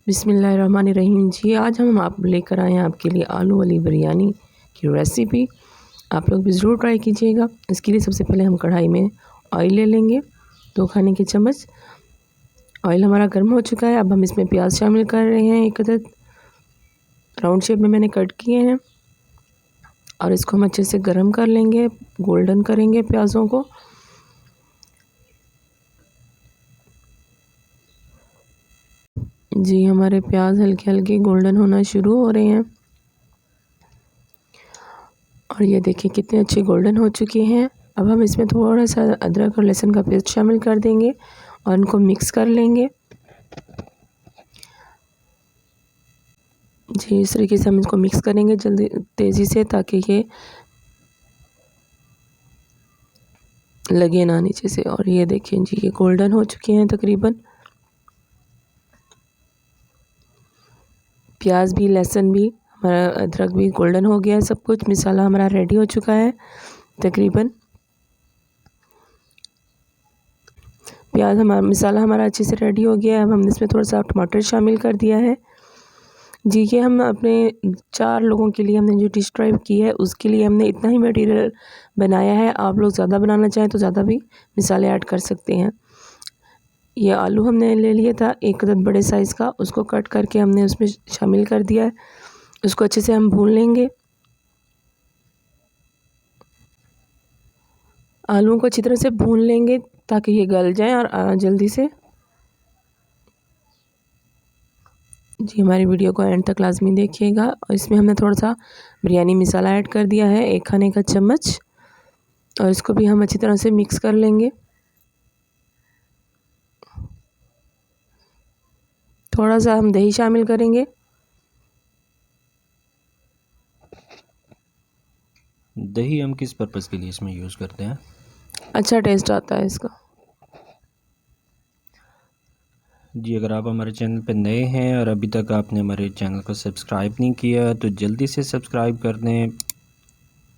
बिस्मिल्लाहिर्रहमानिर्रहीम जी। आज हम आप लेकर आए हैं आपके लिए आलू वाली बिरयानी की रेसिपी। आप लोग भी ज़रूर ट्राई कीजिएगा। इसके लिए सबसे पहले हम कढ़ाई में ऑयल ले लेंगे, 2 खाने के चम्मच। ऑयल हमारा गर्म हो चुका है। अब हम इसमें प्याज शामिल कर रहे हैं, 1 अदद राउंड शेप में मैंने कट किए हैं, और इसको हम अच्छे से गर्म कर लेंगे, गोल्डन करेंगे प्याज़ों को। जी, हमारे प्याज हल्के हल्के गोल्डन होना शुरू हो रहे हैं, और ये देखिए कितने अच्छे गोल्डन हो चुके हैं। अब हम इसमें थोड़ा सा अदरक और लहसुन का पेस्ट शामिल कर देंगे और इनको मिक्स कर लेंगे। जी, इस तरीके से हम इसको मिक्स करेंगे जल्दी तेज़ी से, ताकि ये लगे ना नीचे से। और ये देखिए जी, ये गोल्डन हो चुके हैं तकरीबन। प्याज भी, लहसुन भी, हमारा अदरक भी गोल्डन हो गया है। सब कुछ मसाला हमारा रेडी हो चुका है तकरीबन। प्याज हमारा मसाला हमारा अच्छे से रेडी हो गया है। अब हमने इसमें थोड़ा सा टमाटर शामिल कर दिया है। जी, ये हम अपने 4 लोगों के लिए हमने जो डिश ट्राई की है, उसके लिए हमने इतना ही मटेरियल बनाया है। आप लोग ज़्यादा बनाना चाहें तो ज़्यादा भी मसाले ऐड कर सकते हैं। ये आलू हमने ले लिया था 1 अदद बड़े साइज़ का, उसको कट करके हमने उसमें शामिल कर दिया है। उसको अच्छे से हम भून लेंगे। आलूओं को अच्छी तरह से भून लेंगे ताकि ये गल जाएँ और जल्दी से। जी, हमारी वीडियो को एंड तक लाज़मी देखिएगा। और इसमें हमने थोड़ा-सा बिरयानी मसाला ऐड कर दिया है, 1 खाने का चम्मच, और इसको भी हम अच्छी तरह से मिक्स कर लेंगे। थोड़ा-सा हम दही शामिल करेंगे। दही हम किस पर्पज़ के लिए इसमें यूज़ करते हैं? अच्छा टेस्ट आता है इसका। जी, अगर आप हमारे चैनल पर नए हैं और अभी तक आपने हमारे चैनल को सब्सक्राइब नहीं किया तो जल्दी से सब्सक्राइब कर दें,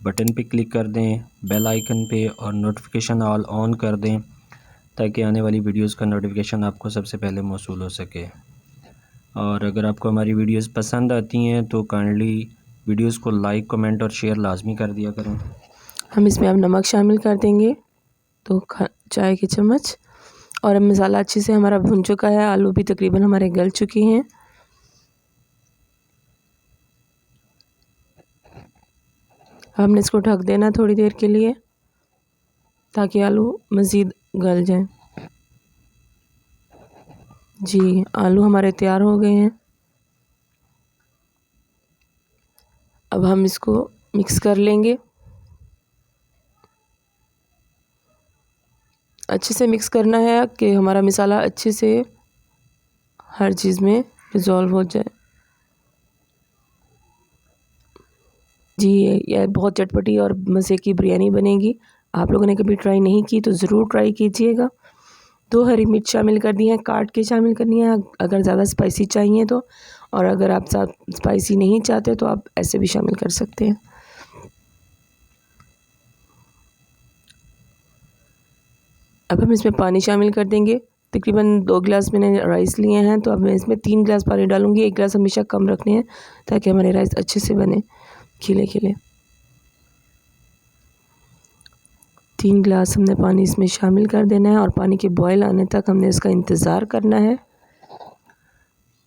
बटन पे क्लिक कर दें, बेल आइकन पे, और नोटिफिकेशन ऑल ऑन कर दें, ताकि आने वाली वीडियोस का नोटिफिकेशन आपको सबसे पहले मौसूल हो सके। और अगर आपको हमारी वीडियोस पसंद आती हैं तो काइंडली वीडियोस को लाइक, कमेंट और शेयर लाजमी कर दिया करें। हम इसमें अब नमक शामिल कर देंगे, 2 चाय के चम्मच। और अब मसाला अच्छे से हमारा भुन चुका है, आलू भी तकरीबन हमारे गल चुके हैं। हमने इसको ढक देना थोड़ी देर के लिए, ताकि आलू मज़ीद गल जाएं। जी, आलू हमारे तैयार हो गए हैं। अब हम इसको मिक्स कर लेंगे। अच्छे से मिक्स करना है कि हमारा मसाला अच्छे से हर चीज़ में डिज़ोल्व हो जाए। जी, ये बहुत चटपटी और मज़े की बिरयानी बनेगी। आप लोगों ने कभी ट्राई नहीं की तो ज़रूर ट्राई कीजिएगा। 2 हरी मिर्च शामिल कर दी हैं, काट के शामिल करनी है अगर ज़्यादा स्पाइसी चाहिए तो, और अगर आप स्पाइसी नहीं चाहते तो आप ऐसे भी शामिल कर सकते हैं। अब हम इसमें पानी शामिल कर देंगे। तकरीबन 2 गिलास मैंने राइस लिए हैं, तो अब मैं इसमें 3 गिलास पानी डालूँगी। 1 गिलास हमेशा कम रखने हैं ताकि हमारे राइस अच्छे से बने, खिले-खिले। 3 गिलास हमने पानी इसमें शामिल कर देना है, और पानी के बॉयल आने तक हमने इसका इंतज़ार करना है।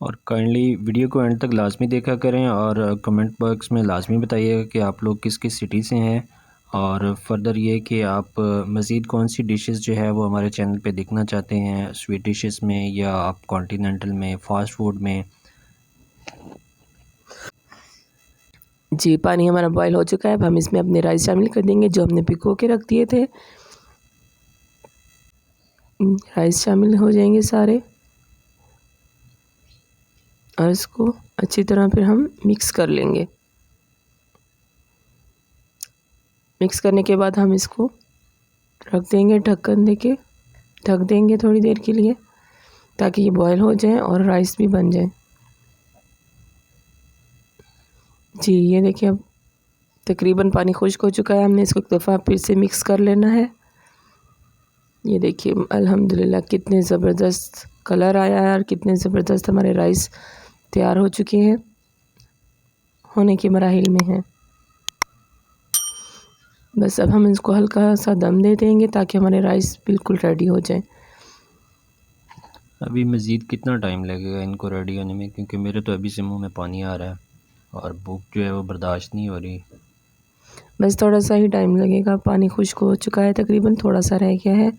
और काइंडली वीडियो को एंड तक लाजमी देखा करें, और कमेंट बॉक्स में लाजमी बताइएगा कि आप लोग किस किस सिटी से हैं, और फर्दर ये कि आप मज़ीद कौन सी डिशेस जो है वो हमारे चैनल पे देखना चाहते हैं, स्वीट डिशेस में या आप कॉन्टिनेंटल में, फ़ास्ट फूड में। जी, पानी हमारा बॉयल हो चुका है। अब हम इसमें अपने राइस शामिल कर देंगे जो हमने भिगो के रख दिए थे। राइस शामिल हो जाएंगे सारे, और इसको अच्छी तरह फिर हम मिक्स कर लेंगे। मिक्स करने के बाद हम इसको रख देंगे, ढक्कन देके ढक देंगे थोड़ी देर के लिए, ताकि ये बॉयल हो जाए और राइस भी बन जाए। जी, ये देखिए अब तकरीबन पानी खुश्क हो चुका है। हमने इसको एक दफ़ा फिर से मिक्स कर लेना है। ये देखिए अल्हम्दुलिल्लाह कितने ज़बरदस्त कलर आया है और कितने ज़बरदस्त हमारे राइस तैयार हो चुके हैं, होने के मराहिल में हैं। बस अब हम इसको हल्का सा दम दे देंगे ताकि हमारे राइस बिल्कुल रेडी हो जाए। अभी मज़ीद कितना टाइम लगेगा इनको रेडी होने में, क्योंकि मेरे तो अभी से मुंह में पानी आ रहा है और भूख जो है वो बर्दाश्त नहीं हो रही। बस थोड़ा सा ही टाइम लगेगा, पानी खुश्क हो चुका है तकरीबन, थोड़ा सा रह गया है।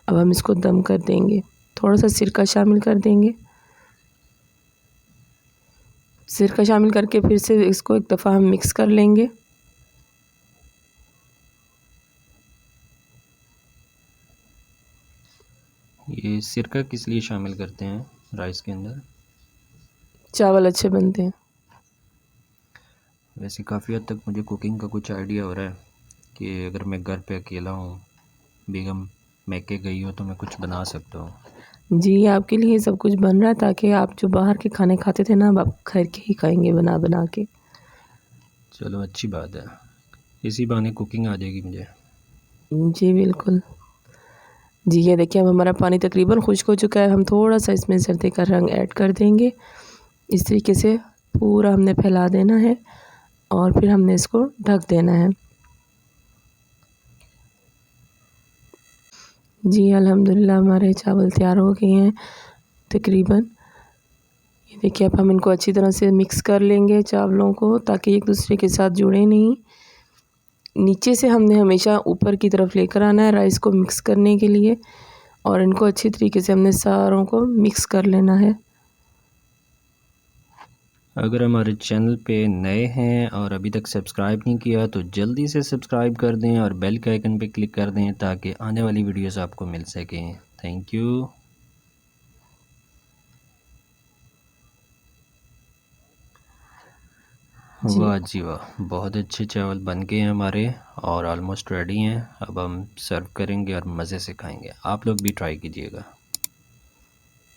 अब हम इसको दम कर देंगे, थोड़ा सा सिरका शामिल कर देंगे। सिरका शामिल करके फिर से इसको एक दफ़ा हम मिक्स कर लेंगे। ये सिरका किस लिए शामिल करते हैं राइस के अंदर? चावल अच्छे बनते हैं। वैसे काफ़ी हद तक मुझे कुकिंग का कुछ आइडिया हो रहा है कि अगर मैं घर पे अकेला हूँ, बेगम मैके गई हो, तो मैं कुछ बना सकता हूँ। जी, आपके लिए सब कुछ बन रहा है ताकि आप जो बाहर के खाने खाते थे ना, अब आप घर के ही खाएँगे बना बना के। चलो अच्छी बात है, इसी बहाने कुकिंग आ जाएगी मुझे। जी, बिल्कुल। जी, ये देखिए अब हमारा पानी तकरीबन खुश्क हो चुका है। हम थोड़ा-सा इसमें सर्दी का रंग ऐड कर देंगे। इस तरीके से पूरा हमने फैला देना है और फिर हमने इसको ढक देना है। जी, अल्हम्दुलिल्लाह हमारे चावल तैयार हो गए हैं तकरीबन। ये देखिए अब हम इनको अच्छी तरह से मिक्स कर लेंगे चावलों को ताकि एक दूसरे के साथ जुड़े नहीं। नीचे से हमने हमेशा ऊपर की तरफ लेकर आना है राइस को मिक्स करने के लिए और इनको अच्छी तरीके से हमने सारों को मिक्स कर लेना है। अगर हमारे चैनल पे नए हैं और अभी तक सब्सक्राइब नहीं किया तो जल्दी से सब्सक्राइब कर दें और बेल के आइकन पे क्लिक कर दें ताकि आने वाली वीडियोस आपको मिल सकें। Thank you. जी। वाह जी वाह, बहुत अच्छे चावल बन गए हैं हमारे और ऑलमोस्ट रेडी हैं। अब हम सर्व करेंगे और मज़े से खाएंगे। आप लोग भी ट्राई कीजिएगा।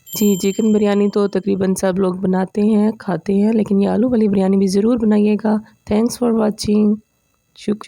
जी, चिकन बिरयानी तो तकरीबन सब लोग बनाते हैं, खाते हैं, लेकिन ये आलू वाली बिरयानी भी ज़रूर बनाइएगा। Thanks for watching. शुक